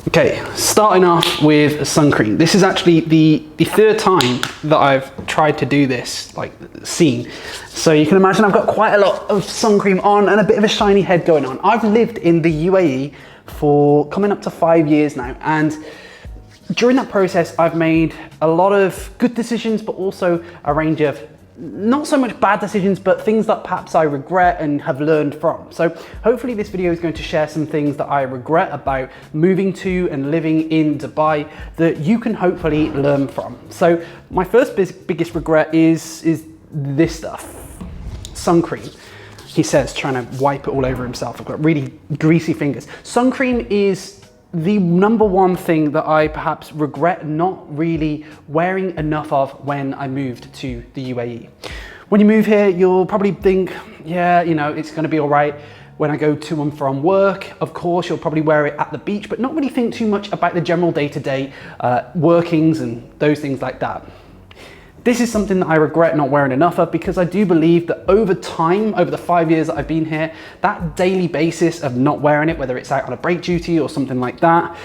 Okay, starting off with Suncream. This is actually the third time that I've tried to do this, like, scene. So you can imagine I've got quite a lot of Suncream on and a bit of a shiny head going on. I've lived in the UAE for coming up to 5 years now, and during that process, I've made a lot of good decisions, but also a range of not so much bad decisions, but things that perhaps I regret and have learned from. So hopefully this video is going to share some things that I regret about moving to and living in Dubai that you can hopefully learn from. So my first biggest regret is this stuff, Suncream. He says, trying to wipe it all over himself. I've got really greasy fingers. Suncream is the number one thing that I perhaps regret not really wearing enough of when I moved to the UAE. When you move here, you'll probably think, yeah, you know, it's gonna be all right when I go to and from work. Of course, you'll probably wear it at the beach, but not really think too much about the general day-to-day workings and those things like that. This is something that I regret not wearing enough of, because I do believe that over time, over the 5 years that I've been here, that daily basis of not wearing it, whether it's out on a break duty or something like that,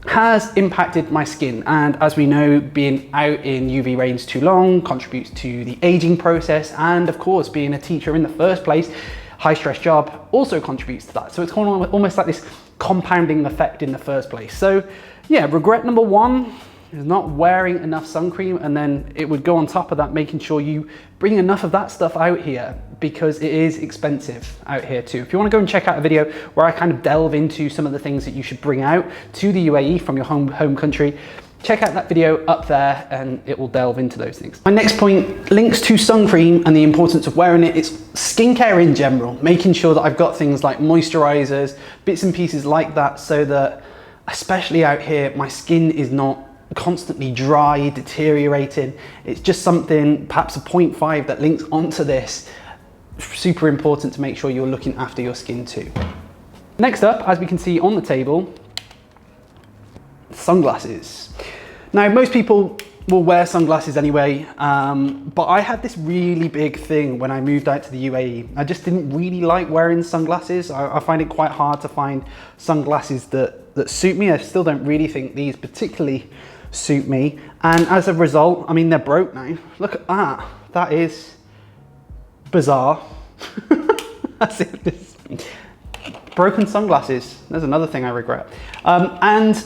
has impacted my skin. And as we know, being out in UV rays too long contributes to the aging process. And of course, being a teacher in the first place, high stress job also contributes to that. So it's kind of almost like this compounding effect in the first place. So yeah, regret number one is not wearing enough Suncream, and then it would go on top of that, making sure you bring enough of that stuff out here, because it is expensive out here too. If you want to go and check out a video where I kind of delve into some of the things that you should bring out to the UAE from your home country, check out that video up there and it will delve into those things. My next point links to Suncream and the importance of wearing it. It's skincare in general, making sure that I've got things like moisturizers, bits and pieces like that, so that especially out here, my skin is not constantly dry, deteriorating. It's just something, perhaps a 0.5 that links onto this. Super important to make sure you're looking after your skin too. Next up, as we can see on the table, sunglasses. Now, most people will wear sunglasses anyway, but I had this really big thing when I moved out to the UAE. I just didn't really like wearing sunglasses. I find it quite hard to find sunglasses that suit me. I still don't really think these particularly suit me, and as a result, I mean, they're broke now. Look at that. That is bizarre. That's it. Broken sunglasses. There's another thing I regret. And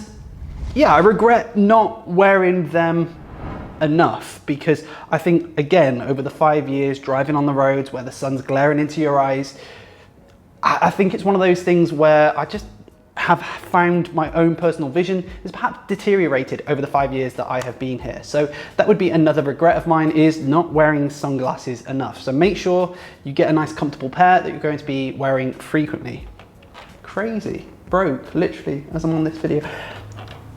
yeah, I regret not wearing them enough, because I think, again, over the 5 years driving on the roads where the sun's glaring into your eyes, I think it's one of those things where I just have found my own personal vision is perhaps deteriorated over the 5 years that I have been here. So that would be another regret of mine, is not wearing sunglasses enough. So make sure you get a nice comfortable pair that you're going to be wearing frequently. Crazy, broke, literally, as I'm on this video.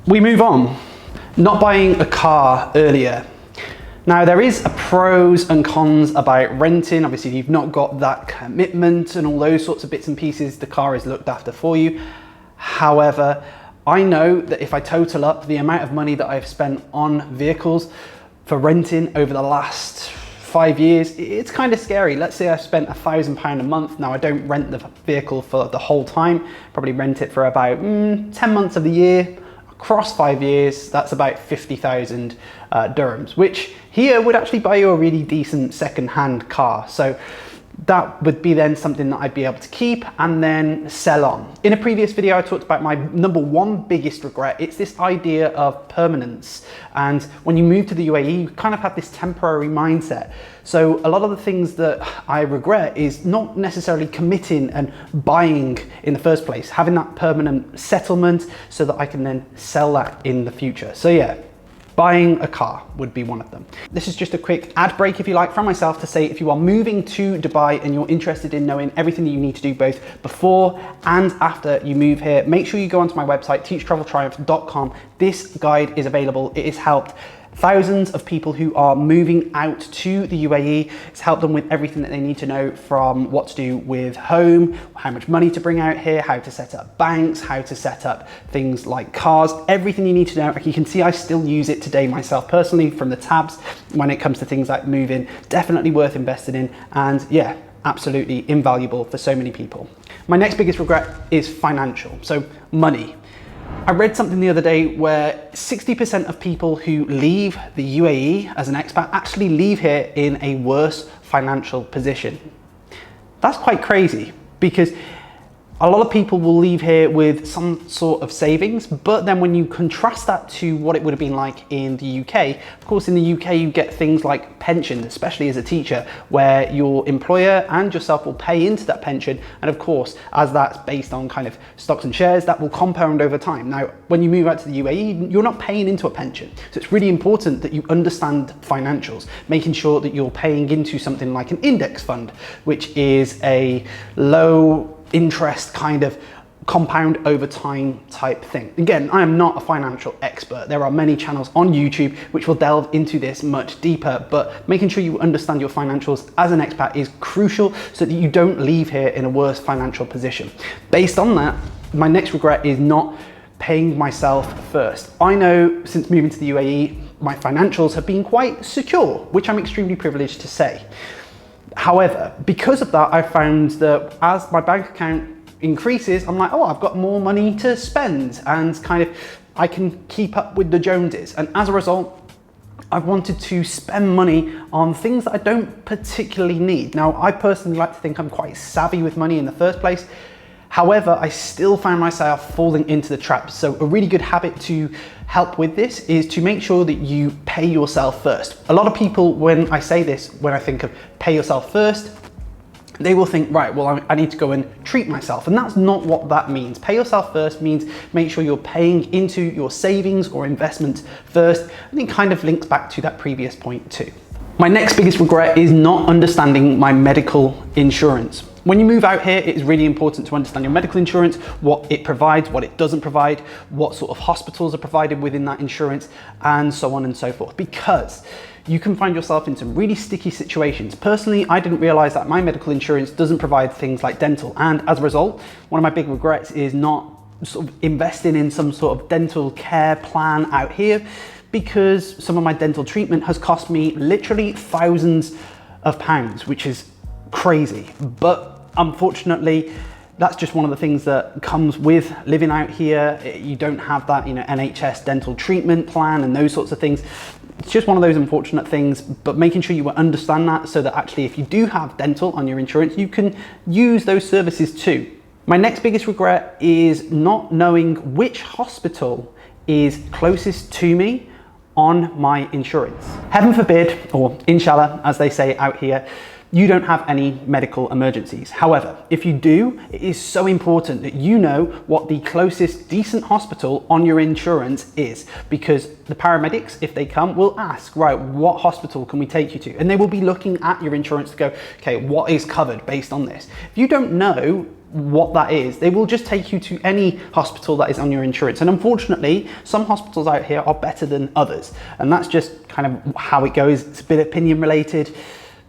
We move on. Not buying a car earlier. Now, there is a pros and cons about renting. Obviously, you've not got that commitment and all those sorts of bits and pieces. The car is looked after for you. However, I know that if I total up the amount of money that I've spent on vehicles for renting over the last 5 years, it's kind of scary. Let's say I've spent £1,000 a month. Now, I don't rent the vehicle for the whole time, probably rent it for about 10 months of the year. Across 5 years, that's about 50,000 dirhams, which here would actually buy you a really decent second-hand car. So that would be then something that I'd be able to keep and then sell on. In a previous video, I talked about my number one biggest regret. It's this idea of permanence. And when you move to the UAE, you kind of have this temporary mindset. So a lot of the things that I regret is not necessarily committing and buying in the first place, having that permanent settlement so that I can then sell that in the future. So yeah, buying a car would be one of them. This is just a quick ad break, if you like, from myself to say, if you are moving to Dubai and you're interested in knowing everything that you need to do both before and after you move here, make sure you go onto my website, teachtraveltriumph.com. This guide is available. It has helped thousands of people who are moving out to the UAE. It's helped them with everything that they need to know, from what to do with home, how much money to bring out here, how to set up banks, how to set up things like cars, everything you need to know. Like you can see, I still use it today myself personally, from the tabs when it comes to things like moving. Definitely worth investing in, and yeah, absolutely invaluable for so many people. My next biggest regret is financial, so money. I read something the other day where 60% of people who leave the UAE as an expat actually leave here in a worse financial position. That's quite crazy, because a lot of people will leave here with some sort of savings, but then when you contrast that to what it would have been like in the UK, of course in the UK you get things like pension, especially as a teacher, where your employer and yourself will pay into that pension, and of course as that's based on kind of stocks and shares, that will compound over time. Now when you move out to the UAE, you're not paying into a pension, so it's really important that you understand financials, making sure that you're paying into something like an index fund, which is a low interest kind of compound over time type thing. Again, I am not a financial expert. There are many channels on YouTube which will delve into this much deeper, but making sure you understand your financials as an expat is crucial so that you don't leave here in a worse financial position. Based on that, my next regret is not paying myself first. I know since moving to the UAE, my financials have been quite secure, which I'm extremely privileged to say. However, because of that, I found that as my bank account increases, I'm like, oh, I've got more money to spend, and kind of I can keep up with the Joneses. And as a result, I've wanted to spend money on things that I don't particularly need. Now, I personally like to think I'm quite savvy with money in the first place. However, I still found myself falling into the trap. So a really good habit to help with this is to make sure that you pay yourself first. A lot of people, when I say this, when I think of pay yourself first, they will think, right, well, I need to go and treat myself. And that's not what that means. Pay yourself first means make sure you're paying into your savings or investments first. And it kind of links back to that previous point too. My next biggest regret is not understanding my medical insurance. When you move out here, it is really important to understand your medical insurance, what it provides, what it doesn't provide, what sort of hospitals are provided within that insurance, and so on and so forth, because you can find yourself in some really sticky situations. Personally, I didn't realize that my medical insurance doesn't provide things like dental, and as a result, one of my big regrets is not sort of investing in some sort of dental care plan out here, because some of my dental treatment has cost me literally thousands of pounds, which is crazy. But unfortunately, that's just one of the things that comes with living out here. You don't have that, NHS dental treatment plan and those sorts of things. It's just one of those unfortunate things, but making sure you understand that so that actually if you do have dental on your insurance, you can use those services too. My next biggest regret is not knowing which hospital is closest to me on my insurance. Heaven forbid, or inshallah, as they say out here, you don't have any medical emergencies. However, if you do, it is so important that you know what the closest decent hospital on your insurance is, because the paramedics, if they come, will ask, right, what hospital can we take you to? And they will be looking at your insurance to go, okay, what is covered based on this? If you don't know what that is, they will just take you to any hospital that is on your insurance. And unfortunately, some hospitals out here are better than others. And that's just kind of how it goes. It's a bit opinion related.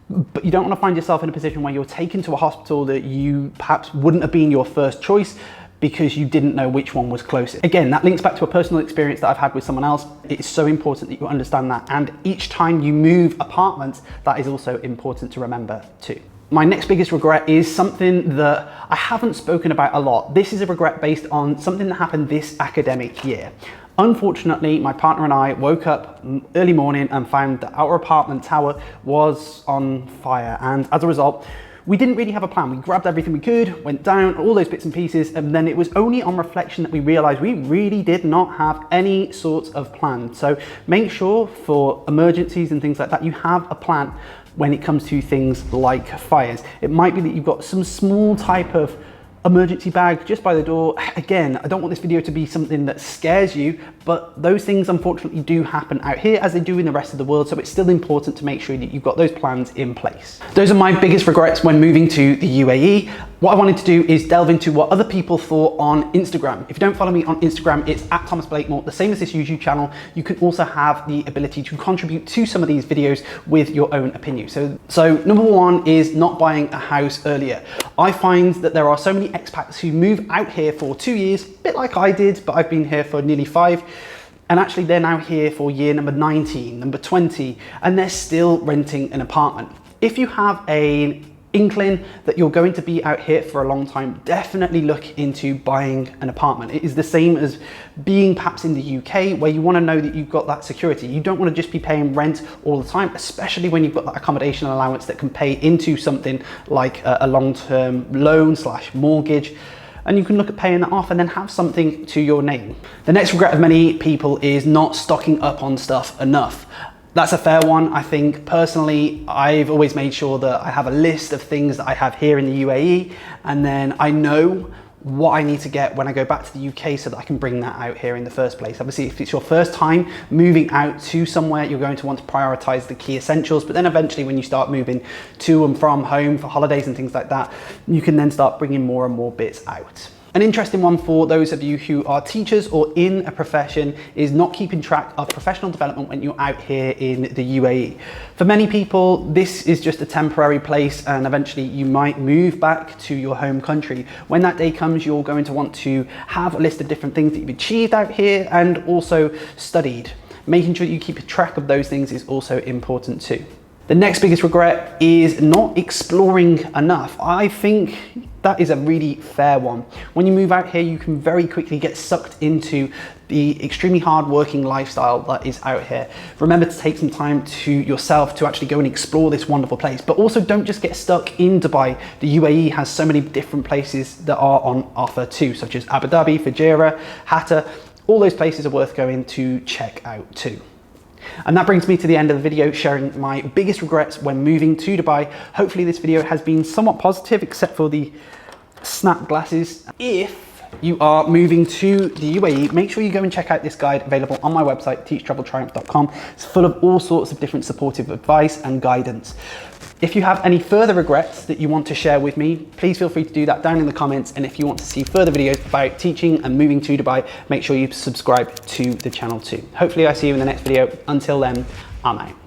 But you don't want to find yourself in a position where you're taken to a hospital that you perhaps wouldn't have been your first choice because you didn't know which one was closest. Again, that links back to a personal experience that I've had with someone else. It's so important that you understand that. And each time you move apartments, that is also important to remember too. My next biggest regret is something that I haven't spoken about a lot. This is a regret based on something that happened this academic year. Unfortunately, my partner and I woke up early morning and found that our apartment tower was on fire. And as a result, we didn't really have a plan. We grabbed everything we could, went down, all those bits and pieces, and then it was only on reflection that we realized we really did not have any sorts of plan. So make sure for emergencies and things like that, you have a plan when it comes to things like fires. It might be that you've got some small type of emergency bag just by the door. Again, I don't want this video to be something that scares you, but those things unfortunately do happen out here as they do in the rest of the world, so it's still important to make sure that you've got those plans in place. Those are my biggest regrets when moving to the UAE. What I wanted to do is delve into what other people thought on Instagram. If you don't follow me on Instagram, it's at Thomas Blakemore, the same as this YouTube channel. You can also have the ability to contribute to some of these videos with your own opinion. So number one is not buying a house earlier. I find that there are so many expats who move out here for 2 years, a bit like I did, but I've been here for nearly 5. And actually they're now here for year number 19, number 20, and they're still renting an apartment. If you have an inkling that you're going to be out here for a long time, definitely look into buying an apartment. It is the same as being perhaps in the UK, where you want to know that you've got that security. You don't want to just be paying rent all the time, especially when you've got that accommodation allowance that can pay into something like a long-term loan / mortgage. And you can look at paying that off and then have something to your name. The next regret of many people is not stocking up on stuff enough. That's a fair one. I think personally, I've always made sure that I have a list of things that I have here in the UAE, and then I know what I need to get when I go back to the UK so that I can bring that out here in the first place. Obviously, if it's your first time moving out to somewhere, you're going to want to prioritize the key essentials, but then eventually when you start moving to and from home for holidays and things like that, you can then start bringing more and more bits out. An interesting one for those of you who are teachers or in a profession is not keeping track of professional development when you're out here in the UAE. For many people, this is just a temporary place, and eventually you might move back to your home country. When that day comes, you're going to want to have a list of different things that you've achieved out here and also studied. Making sure that you keep track of those things is also important too. The next biggest regret is not exploring enough. I think that is a really fair one. When you move out here, you can very quickly get sucked into the extremely hard working lifestyle that is out here. Remember to take some time to yourself to actually go and explore this wonderful place, but also don't just get stuck in Dubai. The UAE has so many different places that are on offer too, such as Abu Dhabi, Fujairah, Hatta. All those places are worth going to check out too. And that brings me to the end of the video, sharing my biggest regrets when moving to Dubai. Hopefully this video has been somewhat positive, except for the snap glasses. If you are moving to the UAE, make sure you go and check out this guide available on my website, teachtraveltriumph.com. It's full of all sorts of different supportive advice and guidance. If you have any further regrets that you want to share with me, please feel free to do that down in the comments. And if you want to see further videos about teaching and moving to Dubai, make sure you subscribe to the channel too. Hopefully I see you in the next video. Until then, I'm out.